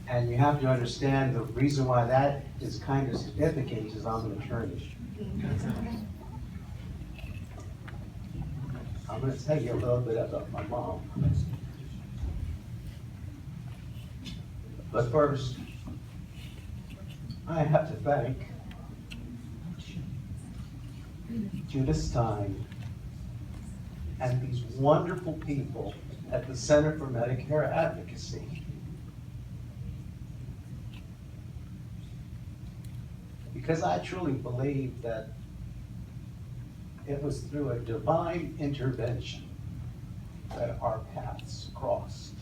And you have to understand the reason why that is kind of significant is I'm an attorney. I'm going to tell you a little bit about my mom. But first, I have to thank Judith Stein and these wonderful people at the Center for Medicare Advocacy. Because I truly believe that it was through a divine intervention that our paths crossed.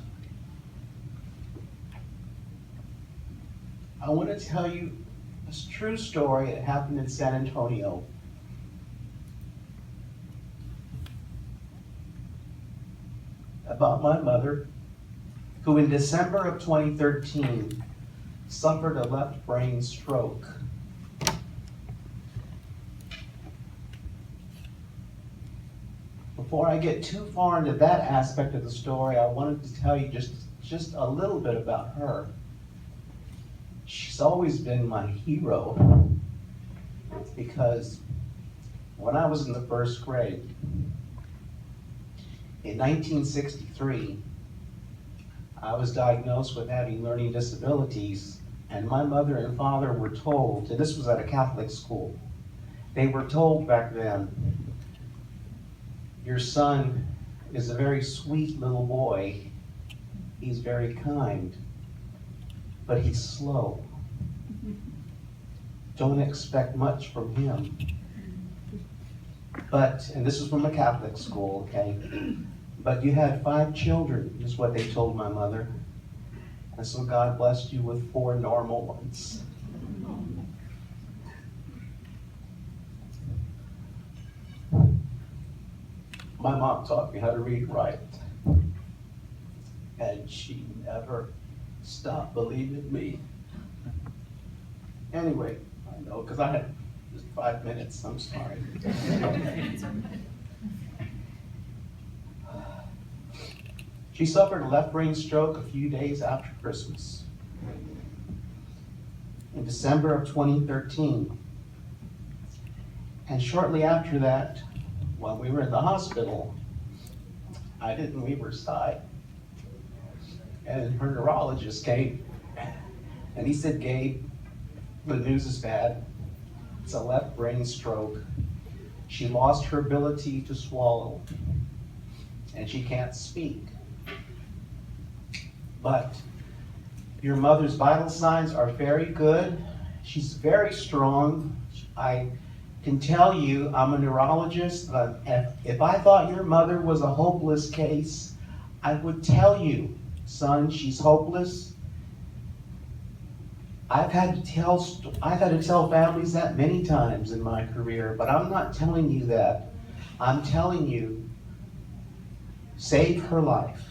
I want to tell you a true story that happened in San Antonio. About my mother, who in December of 2013 suffered a left brain stroke. Before I get too far into that aspect of the story, I wanted to tell you just a little bit about her. She's always been my hero because when I was in the first grade, in 1963, I was diagnosed with having learning disabilities, and my mother and father were told, and this was at a Catholic school, they were told back then, your son is a very sweet little boy. He's very kind, but he's slow. Don't expect much from him. But, and this is from a Catholic school, okay? But you had 5 children, is what they told my mother. And so God blessed you with 4 normal ones. My mom taught me how to read and write. And she never stopped believing me. Anyway, I know, because I had just 5 minutes, I'm sorry. She suffered a left brain stroke a few days after Christmas. In December of 2013. And shortly after that, while we were in the hospital, I didn't leave her side. And her neurologist came, and he said, Gabe, the news is bad. It's a left brain stroke. She lost her ability to swallow, and she can't speak. But your mother's vital signs are very good. She's very strong. I can tell you, I'm a neurologist, but if I thought your mother was a hopeless case, I would tell you, son, she's hopeless. I've had to tell families that many times in my career, but I'm not telling you that. I'm telling you, save her life.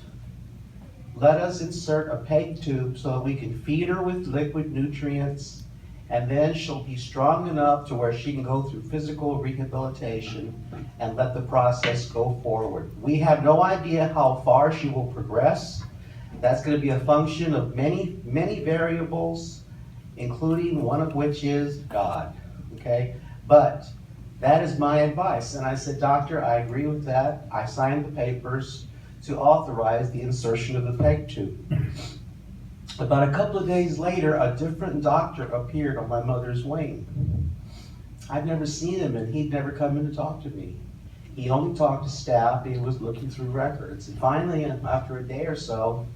Let us insert a PEG tube so that we can feed her with liquid nutrients, and then she'll be strong enough to where she can go through physical rehabilitation and let the process go forward. We have no idea how far she will progress. That's going to be a function of many, many variables, including one of which is God, okay? But that is my advice. And I said, doctor, I agree with that. I signed the papers to authorize the insertion of the PEG tube. About a couple of days later, a different doctor appeared on my mother's wing. I'd never seen him, and he'd never come in to talk to me. He only talked to staff. He was looking through records. And finally, after a day or so,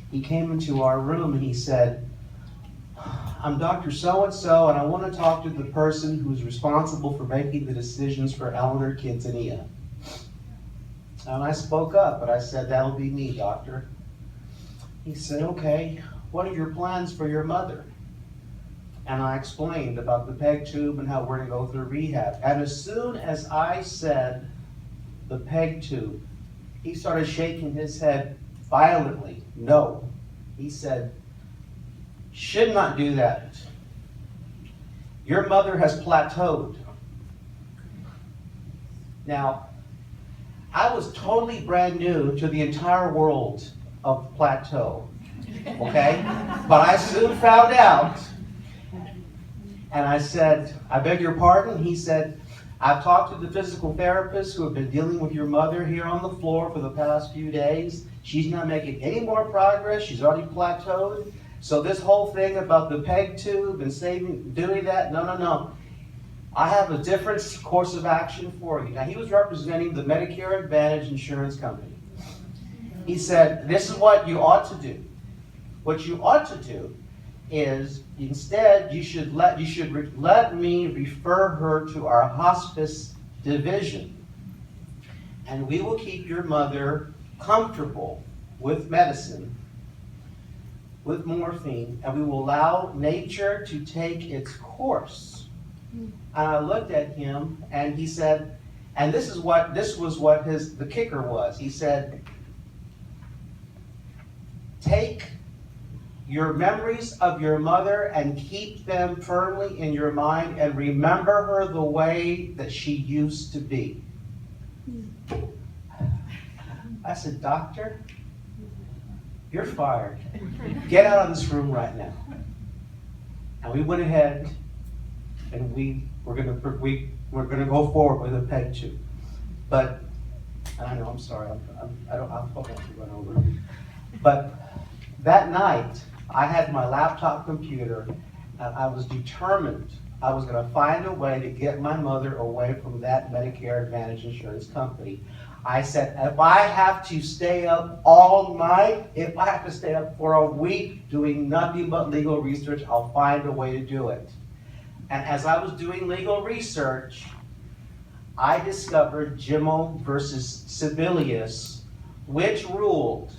he came into our room and he said, I'm Dr. So-and-so, and I want to talk to the person who's responsible for making the decisions for Eleanor Quintanilla. And I spoke up, and I said, that'll be me, doctor. He said, okay, what are your plans for your mother? And I explained about the PEG tube and how we're going to go through rehab. And as soon as I said the PEG tube, he started shaking his head violently. No. He said, should not do that. Your mother has plateaued. Now, I was totally brand new to the entire world of plateau. okay? But I soon found out, and I said, I beg your pardon? He said, I've talked to the physical therapists who have been dealing with your mother here on the floor for the past few days. She's not making any more progress. She's already plateaued. So this whole thing about the peg tube and doing that, no. I have a different course of action for you. Now, he was representing the Medicare Advantage insurance company. He said, this is what you ought to do. What you ought to do is, instead, you should let me refer her to our hospice division. And we will keep your mother comfortable with medicine, with morphine, and we will allow nature to take its course. And I looked at him, and he said, and this was what the kicker was. He said, take your memories of your mother and keep them firmly in your mind and remember her the way that she used to be. I said, Doctor, you're fired. Get out of this room right now. And we went ahead and we're gonna go forward with a peg tube. But, and I know, I'm sorry, I'm hoping to run over. But that night, I had my laptop computer, and I was determined I was going to find a way to get my mother away from that Medicare Advantage insurance company. I said, if I have to stay up all night, if I have to stay up for a week doing nothing but legal research, I'll find a way to do it. And as I was doing legal research, I discovered Jimmo versus Sebelius, which ruled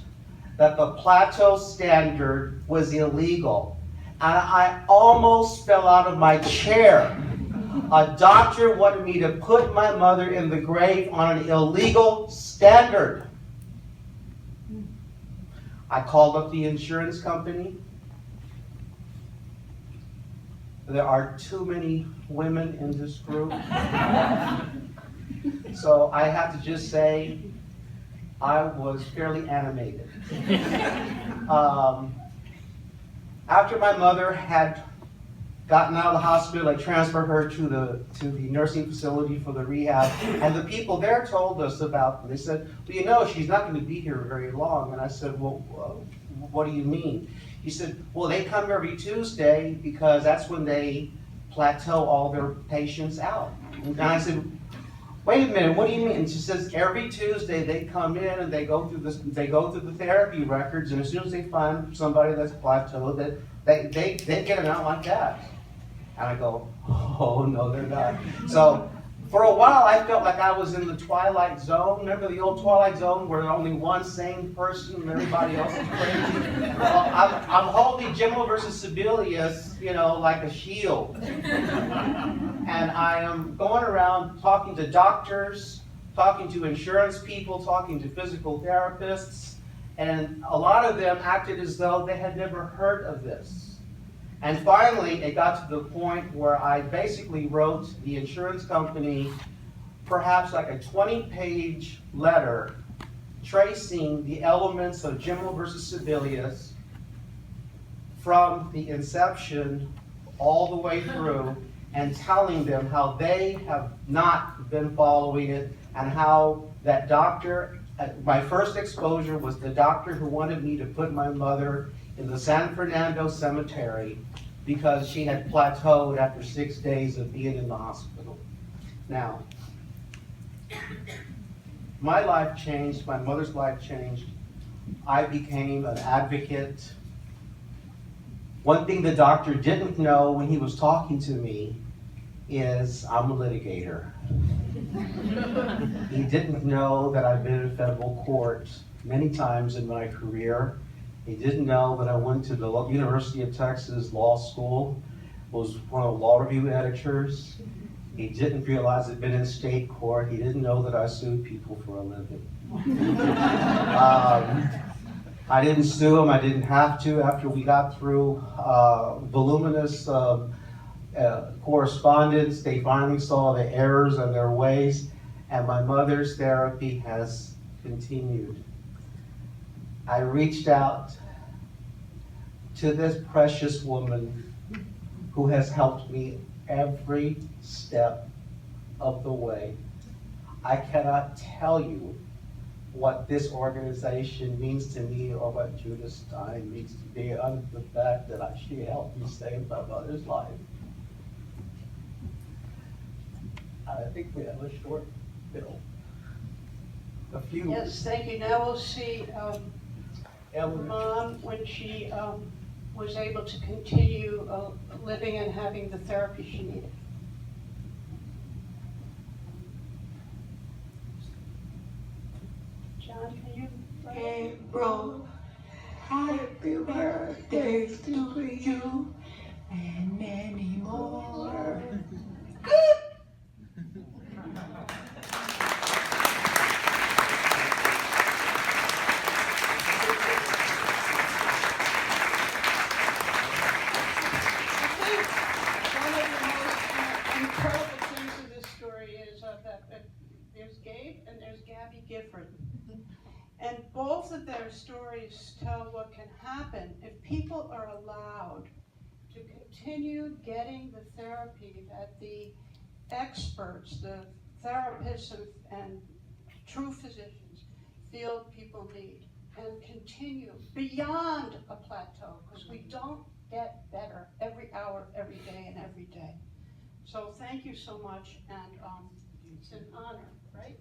that the plateau standard was illegal. And I almost fell out of my chair. A doctor wanted me to put my mother in the grave on an illegal standard. I called up the insurance company. There are too many women in this group. So I have to just say, I was fairly animated. After my mother had gotten out of the hospital, I transferred her to the nursing facility for the rehab, and the people there told us about them. They said, well, you know, she's not going to be here very long. And I said, well, what do you mean? He said, well, they come every Tuesday because that's when they plateau all their patients out. And I said, wait a minute, what do you mean? And she says, every Tuesday they come in and they go through the therapy records, and as soon as they find somebody that's plateaued, they get them out like that. And I go, oh no, they're not. So for a while I felt like I was in the Twilight Zone. Remember the old Twilight Zone where only one sane person and everybody else is crazy? Well, I'm holding Jimmo versus Sebelius, like a shield. And I am going around talking to doctors, talking to insurance people, talking to physical therapists, and a lot of them acted as though they had never heard of this. And finally, it got to the point where I basically wrote the insurance company perhaps like a 20-page letter tracing the elements of Jimmo versus Sebelius from the inception all the way through, and telling them how they have not been following it, and how that doctor, my first exposure was the doctor who wanted me to put my mother in the San Fernando cemetery because she had plateaued after 6 days of being in the hospital. Now, my life changed, my mother's life changed. I became an advocate. One thing the doctor didn't know when he was talking to me is I'm a litigator. He didn't know that I've been in federal court many times in my career. He didn't know that I went to the University of Texas Law School, was one of the law review editors. He didn't realize I'd been in state court. He didn't know that I sued people for a living. I didn't sue him. I didn't have to. After we got through voluminous correspondence, they finally saw the errors of their ways, and my mother's therapy has continued. I reached out to this precious woman who has helped me every step of the way. I cannot tell you what this organization means to me or what Judith Stein means to me, other than the fact that she helped me save my mother's life. I think we have a short bill. A few. Yes, thank you. Now we'll see Eleanor. Mom when she was able to continue living and having the therapy she needed. John, can you? April, happy birthday to you and many more. Incredible things of this story is that there's Gabe and there's Gabby Gifford. And both of their stories tell what can happen if people are allowed to continue getting the therapy that the experts, the therapists and true physicians feel people need, and continue beyond a plateau, because we don't get better every hour, every day, and every day. So thank you so much, and it's an honor, right?